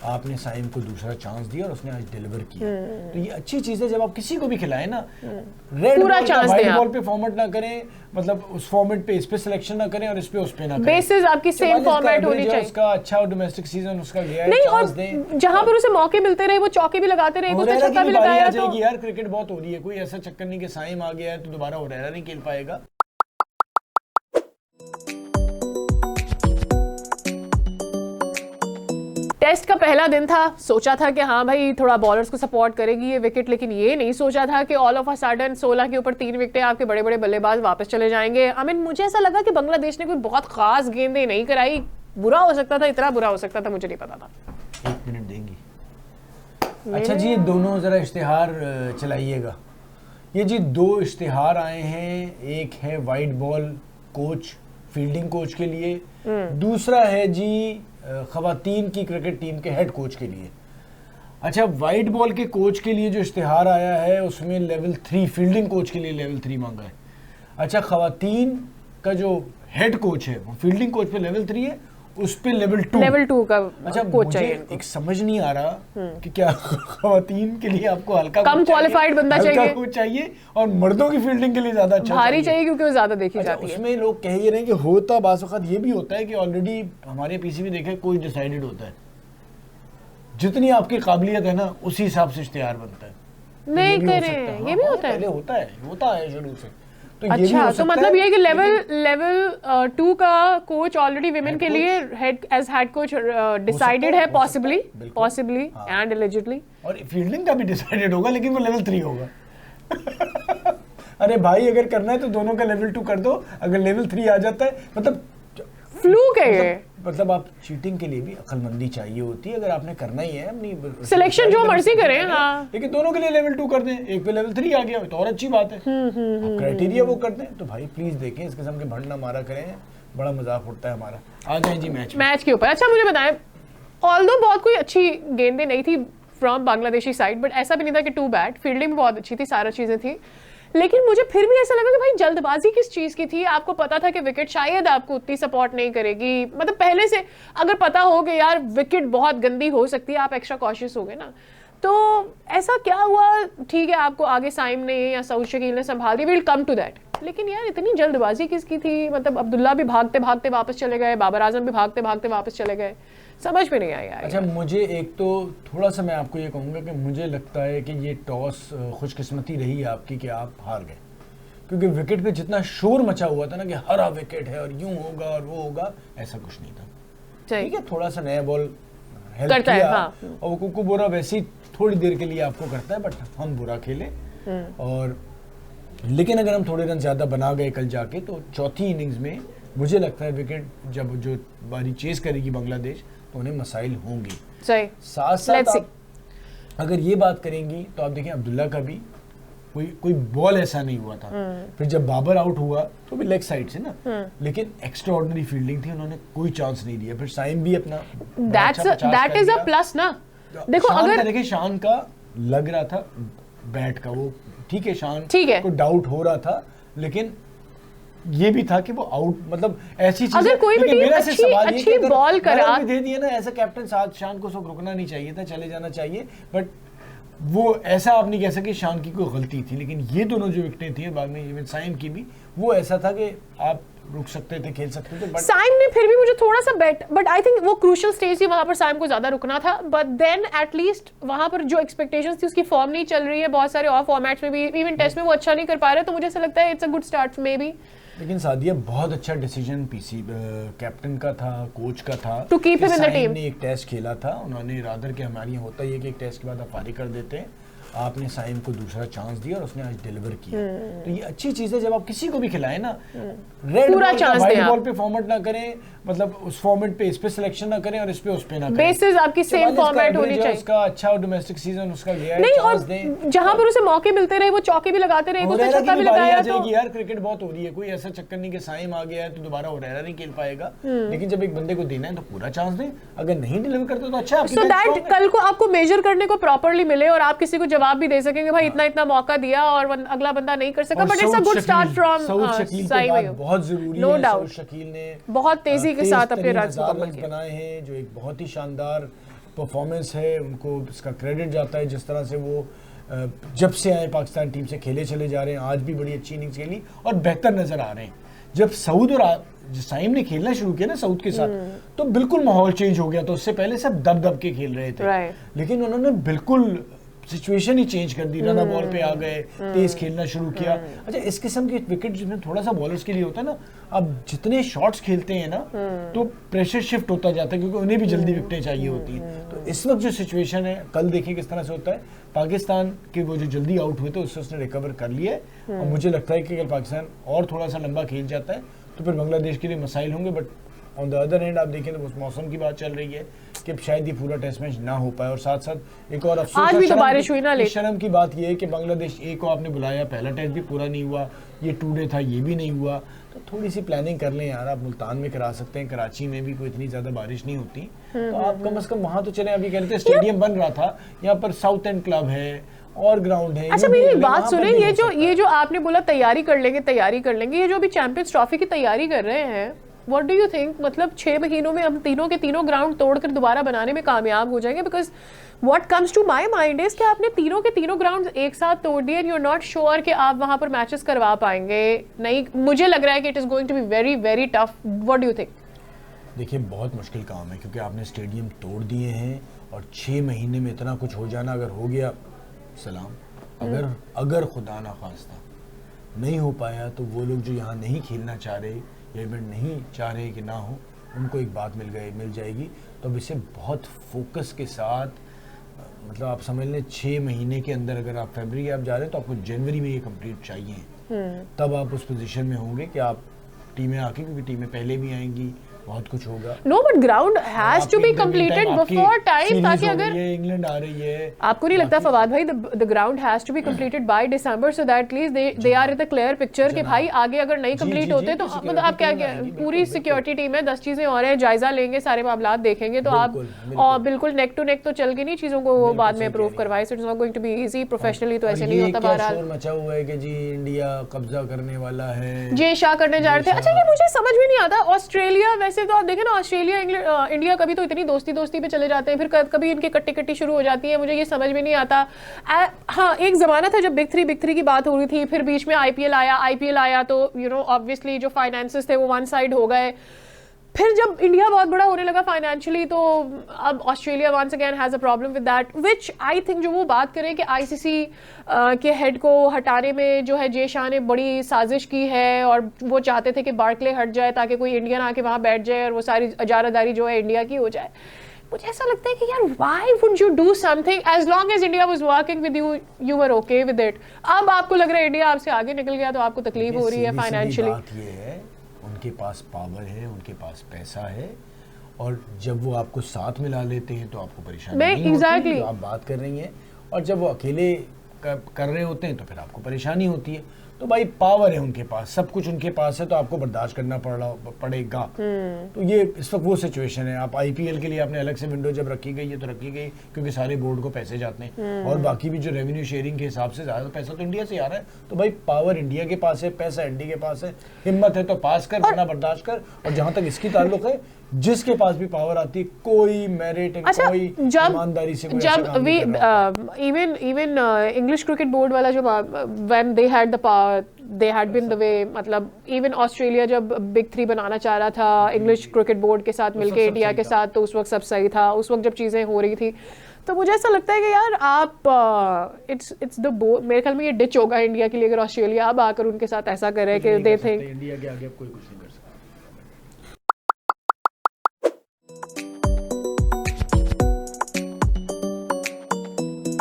आपने साइम को दूसरा चांस दिया और उसने आज डिलीवर किया। तो ये अच्छी चीज है जब आप किसी को भी खिलाएं ना, रेड पूरा बॉल चांस व्हाइट दें बॉल पे फॉर्मेट ना करें, मतलब उस फॉर्मेट पे इस पे सिलेक्शन ना करें और इस पे उस पे ना करें। बेसिस आपकी सेम फॉर्मेट होनी चाहिए। उसका अच्छा डोमेस्टिक सीजन उसका गया है, नहीं, चांस और दें जहां पर उसे मौके मिलते रहे वो चौके भी लगाते रहे, एक छक्का भी लगाया तो यार क्रिकेट बहुत हो रही है, कोई ऐसा चक्कर नहीं कि साइम आ गया है तो दोबारा ओरेरा नहीं खेल पाएगा। टेस्ट का पहला दिन था, सोचा था कि हाँ भाई थोड़ा बॉलर्स को सपोर्ट करेगी ये विकेट, लेकिन ये नहीं सोचा था कि ऑल ऑफ अ सडन 16 के ऊपर 3 विकेटें आपके बड़े बड़े बल्लेबाज वापस चले जाएंगे। आई मीन मुझे ऐसा लगा कि बांग्लादेश ने कोई बहुत खास गेंदें नहीं कराई, बुरा हो सकता था, इतना बुरा हो सकता था मुझे नहीं पता था। 1 मिनट देंगी। अच्छा जी, ये दोनों जरा इश्तिहार चलाइएगा। ये जी 2 इश्तिहार आए हैं, एक है white ball coach fielding coach के लिए, दूसरा है जी खवातीन की क्रिकेट टीम के हेड कोच के लिए। अच्छा, वाइट बॉल के कोच के लिए जो इश्तिहार आया है उसमें लेवल 3 फील्डिंग कोच के लिए लेवल 3 मांगा है। अच्छा, खवातीन का जो हेड कोच है वो फील्डिंग कोच पे लेवल 3 है, उस पे लेवल 2 का अच्छा कोच चाहिए। एक समझ नहीं आ रहा कि क्या खवातीन के लिए आपको हल्का कम क्वालिफाइड बंदा चाहिए, कोच चाहिए और मर्दों की फील्डिंग के लिए ज्यादा अच्छा भारी चाहिए क्योंकि वो ज्यादा देखी अच्छा, जाती है। उसमें लोग कह ही रहे हैं कि होता बास वक्त ये भी होता है कि ऑलरेडी हमारे पीसीबी देखे कोच डिसाइडेड होता है, जितनी आपकी काबिलियत है ना उसी हिसाब से इश्तिहार बनता है। नहीं करें, ये भी होता है, पहले होता है शुरू से। तो अच्छा, तो मतलब ये कि लेवल 2 का कोच ऑलरेडी विमेन के लिए एज हेड कोच डिसाइडेड है, पॉसिबली एंड एलिजिबली, और फील्डिंग का भी डिसाइडेड होगा लेकिन वो लेवल 3 होगा। अरे भाई, अगर करना है तो दोनों का लेवल 2 कर दो, अगर लेवल 3 आ जाता है मतलब फ्लूक है। मतलब आप चीटिंग के लिए भी अक्लमंदी चाहिए होती है, अगर आपने करना ही है अपनी सिलेक्शन जो मर्जी करें, हाँ, लेकिन दोनों के लिए लेवल 2 कर दें, एक पे लेवल 3 आ गया तो और अच्छी बात है। क्राइटेरिया वो कर दें तो भाई प्लीज देखें, इस किस्म के भंड ना मारा करें, बड़ा मजाक उठता है हमारा। आ जाए जी मैच के ऊपर। अच्छा, मुझे बताएं, ऑल्दो बहुत कोई अच्छी गेंदें नहीं थी फ्रॉम बांग्लादेशी साइड, बट ऐसा भी नहीं था कि टू बैड, फील्डिंग भी बहुत अच्छी थी, सारी चीजें थी, लेकिन मुझे फिर भी ऐसा लगा कि भाई जल्दबाजी किस चीज की थी। आपको पता था कि विकेट शायद आपको उतनी सपोर्ट नहीं करेगी, मतलब पहले से अगर पता हो कि यार विकेट बहुत गंदी हो सकती है, आप एक्स्ट्रा कॉशियस हो गए ना, तो ऐसा क्या हुआ? ठीक है, आपको आगे साइम ने या सऊद शकील ने संभाल दिया, विल कम टू दैट, लेकिन यार इतनी जल्दबाजी किसकी थी? मतलब अब्दुल्ला भी भागते भागते वापस चले गए, बाबर आजम भी भागते भागते वापस चले गए, समझ में नहीं आया। अच्छा, मुझे एक तो थोड़ा सा मैं आपको ये कहूँगा कि मुझे लगता है कि ये टॉस खुशकिस्मती रही आपकी कि आप हार गए, क्योंकि विकेट पे जितना शोर मचा हुआ था ना कि हरा विकेट है और यूं होगा और वो होगा, ऐसा कुछ नहीं था। ठीक है, थोड़ा सा नया बॉल हेल्प करता किया, है, हाँ। और वो कुकू बोरा वैसे ही थोड़ी देर के लिए आपको करता है, बट हम बुरा खेले। और लेकिन अगर हम थोड़े रन ज्यादा बना गए कल जाके तो चौथी इनिंग्स में मुझे लगता है विकेट जब जो बारी चेस करेगी बांग्लादेश तो उन्हें मसाइल होंगी। सही। साथ आप अगर ये बात करेंगी तो आप देखें अब्दुल्ला का भी कोई बॉल ऐसा नहीं हुआ था। फिर जब बाबर आउट हुआ तो भी लेग साइड से ना, लेकिन एक्स्ट्रा ऑर्डिनरी फील्डिंग थी, उन्होंने कोई चांस नहीं दिया। फिर साइम भी अपना दैट इज अ प्लस ना। देखो अगर देखिए शान का लग रहा था बैट का, वो ठीक है, शान को डाउट हो रहा था, लेकिन ये भी था कि वो आउट, मतलब ऐसी चीज अगर कोई भी टीम अच्छी बॉल करा दे दिया ना, ऐसा कैप्टन साथ शान को रुकना नहीं चाहिए था, चले जाना चाहिए, बट वो ऐसा आप नहीं कह सके शान की कोई गलती थी। लेकिन ये दोनों जो विकेटें थी बाद में इवन साइम की भी, वो ऐसा था कि आप रुक सकते थे, खेल सकते थे, बट साइम ने फिर भी मुझे थोड़ा सा बट आई थिंक वो क्रूशियल स्टेज थी, वहां पर साइम को ज्यादा रुकना था, बट देन एटलीस्ट वहां पर जो एक्सपेक्टेशंस थी उसकी फॉर्म नहीं चल रही है, बहुत सारे और फॉर्मेट्स में भी, इवन टेस्ट में वो अच्छा नहीं कर पा रहे, तो मुझे ऐसा लगता है it's a good start may be. लेकिन सादिया बहुत अच्छा डिसीजन पीसी कैप्टन का था, कोच का था, to keep him in the team. ने एक टेस्ट खेला था, उन्होंने रादर के हमारे यहाँ होता ही है कि एक टेस्ट के बाद आप फारिग कर देते हैं, आपने साइम को दूसरा चांस दिया और उसने आज डिलीवर किया। तो ये अच्छी चीज है जब आप किसी को भी खिलाएं ना, रेड पूरा बॉल चांस व्हाइट बॉल पे फॉर्मेट ना करें, मतलब उस फॉर्मेट पे इस पे सिलेक्शन ना करें और इस पे उस पे ना करें, बेसिस आपकी सेम फॉर्मेट होनी चाहिए, उसका अच्छा डोमेस्टिक सीजन उसका गया है, नहीं, चांस और दें, जहां पर उसे मौके मिलते रहे वो चौके भी लगाते रहे, एक छक्का भी लगाया तो यार क्रिकेट बहुत हो रही है, कोई ऐसा चक्कर नहीं कि साइम आ गया है तो दोबारा ओरेरा नहीं खेल पाएगा, लेकिन जब एक बंदे को देना है तो पूरा चांस दें, अगर नहीं डिलीवर करते तो अच्छा, सो दैट कल को आपको मेजर करने को प्रॉपर्ली मिले और आप किसी को जवाब भी दे सकेंगे भाई इतना इतना मौका दिया और अगला बंदा नहीं कर सका, but it's a good start from Saim, बहुत जरूरी नो है। डाउट शकील ने बहुत तेजी के साथ अपने रन बनाए हैं, जो एक बहुत ही शानदार परफॉर्मेंस है उनको इसका क्रेडिट जाता है, जिस तरह से वो जब से आए पाकिस्तान टीम से खेले चले जा रहे हैं, आज भी बड़ी अच्छी इनिंग्स खेली और बेहतर नजर आ रहे हैं। जब सऊद और साइम ने खेलना शुरू किया ना सऊद के साथ, तो बिल्कुल माहौल चेंज हो गया। तो उससे पहले सब दब दब के खेल रहे थे, लेकिन उन्होंने बिल्कुल सिचुएशन ही चेंज कर दी, रन बॉल पे आ गए, तेज खेलना शुरू किया। अच्छा, इस किस्म के विकेट जिसमें थोड़ा सा बॉलर्स के लिए होता है ना, अब जितने शॉट्स खेलते हैं ना तो प्रेशर शिफ्ट होता जाता है, क्योंकि उन्हें भी जल्दी विकेटें चाहिए होती हैं। तो इस वक्त जो सिचुएशन है, कल देखें किस तरह से होता है। पाकिस्तान के वो जो जल्दी आउट हुए थे उससे उसने रिकवर कर लिया है, और मुझे लगता है कि अगर पाकिस्तान और थोड़ा सा लंबा खेल जाता है तो फिर बांग्लादेश के लिए मसाइल होंगे। But on the other hand आप देखें तो उस मौसम की बात चल रही है कि शायद ये पूरा टेस्ट मैच ना हो पाए। और साथ साथ एक और अफसोस, आज भी तो बारिश हुई ना, शर्म की बात ये है कि बांग्लादेश ए को आपने बुलाया, पहला टेस्ट भी पूरा नहीं हुआ, ये 2 डे था ये भी नहीं हुआ। तो थोड़ी सी प्लानिंग कर लें यार, आप मुल्तान में करा सकते हैं, कराची में भी कोई इतनी ज्यादा बारिश नहीं होती, तो आप कम से कम वहां तो चले। अभी कह रहे थे स्टेडियम बन रहा था, यहाँ पर साउथ एंड क्लब है और ग्राउंड है। अच्छा, मेरी बात सुने, ये जो आपने बोला तैयारी कर लेंगे, ये जो अभी चैंपियंस ट्रॉफी की तैयारी कर रहे हैं, व्हाट डू यू थिंक, मतलब 6 महीनों में हम तीनों के तीनों ग्राउंड तोड़कर दोबारा बनाने में कामयाब हो जाएंगे? Because what comes to my mind is कि आपने तीनों के तीनों ग्राउंड एक साथ तोड़ दिए and you are not sure कि आप वहां पर मैचेस करवा पाएंगे। नहीं, मुझे लग रहा है कि it is going to be very very tough. What do you think? देखिए, बहुत मुश्किल काम है, क्योंकि आपने स्टेडियम तोड़ दिए हैं और 6 महीने में इतना कुछ हो जाना, अगर हो गया सलाम। अगर खुदा ना खास्ता नहीं हो पाया, तो वो लोग जो यहाँ नहीं खेलना चाह रहे, ये इवेंट नहीं चाह रहे कि ना हो, उनको एक बात मिल जाएगी। तो अब इसे बहुत फोकस के साथ, मतलब आप समझ लें 6 महीने के अंदर, अगर आप फरवरी आप जा रहे हैं तो आपको जनवरी में ये कंप्लीट चाहिए, तब आप उस पोजीशन में होंगे कि आप टीमें आके, क्योंकि टीमें पहले भी आएंगी, बहुत कुछ होगा। No, but ground has to be completed before time, ताकि अगर इंग्लैंड आ रही है, आपको नहीं लगता फवाद भाई, the ground has to be completed by December, so that at least they are in the clear picture कि भाई आगे अगर नहीं कंप्लीट होते तो मतलब आप क्या पूरी सिक्योरिटी टीम है, 10 चीजें और हैं, जायजा लेंगे, सारे मामलात देखेंगे, तो आप और बिल्कुल नेक टू नेक तो चल के नहीं चीजों को वो बाद में अप्रूव करवाए। So it's not going to be easy, professionally तो ऐसे नहीं होता। बहरहाल मचा हुआ है कि जी इंडिया कब्जा करने वाला है, जे शाह करने जा रहे थे। अच्छा, ये मुझे समझ में नहीं आता, ऑस्ट्रेलिया, वैसे तो आप देखें ना, ऑस्ट्रेलिया इंडिया कभी तो इतनी दोस्ती पे चले जाते हैं, फिर कभी इनकी कट्टी शुरू हो जाती है, मुझे ये समझ में नहीं आता। हाँ, एक जमाना था जब बिग थ्री की बात हो रही थी, फिर बीच में आईपीएल आया तो यू नो ऑब्वियसली जो फाइनेंसेस थे वो वन साइड हो गए। फिर जब इंडिया बहुत बड़ा होने लगा फाइनेंशियली, तो अब Australia once again has a problem with that, which I think जो वो बात करें कि आईसीसी के हेड को हटाने में जो है जे शाह ने बड़ी साजिश की है, और वो चाहते थे कि बार्कले हट जाए ताकि कोई इंडियन आके वहां बैठ जाए और वो सारी इजारादारी जो है इंडिया की हो जाए। मुझे ऐसा लगता है कि यार why would you do something as long as India was working with you, you were okay with it. अब आपको लग रहा है इंडिया आपसे आगे निकल गया तो आपको तकलीफ हो रही है फाइनेंशियली। उनके पास पावर है, उनके पास पैसा है, और जब वो आपको साथ मिला लेते हैं तो आपको परेशानी नहीं होती, तो आप बात कर रही हैं। और जब वो अकेले कर रहे होते हैं तो फिर आपको परेशानी होती है। तो भाई पावर है उनके पास, सब कुछ उनके पास है, तो आपको बर्दाश्त करना पड़ेगा। तो ये इस वक्त वो सिचुएशन है। आप आईपीएल के लिए आपने अलग से विंडो जब रखी गई है तो रखी गई, क्योंकि सारे बोर्ड को पैसे जाते हैं, और बाकी भी जो रेवेन्यू शेयरिंग के हिसाब से ज्यादा पैसा तो इंडिया से आ रहा है। तो भाई पावर इंडिया के पास है, पैसा इंडिया के पास है, हिम्मत है तो पास कर, वरना बर्दाश्त कर। और जहां तक इसकी ताल्लुक है, जिसके पास भी पावर आती है, कोई मेरिट, कोई ईमानदारी से कोई जब इवन इंग्लिश क्रिकेट बोर्ड वाला जो when they had the power, they had been the way, मतलब इवन ऑस्ट्रेलिया जब बिग 3 बनाना चाह रहा था इंग्लिश क्रिकेट बोर्ड के साथ मिलके इंडिया के साथ, तो उस वक्त सब सही था। उस वक्त जब चीजें हो रही थी, तो मुझे ऐसा लगता है कि यार आप इट्स द मेरे ख्याल में ये डिच होगा इंडिया के लिए अगर ऑस्ट्रेलिया अब आकर उनके साथ ऐसा करे कि दे थिंक इंडिया के आगे कोई कुछ नहीं कर सकता।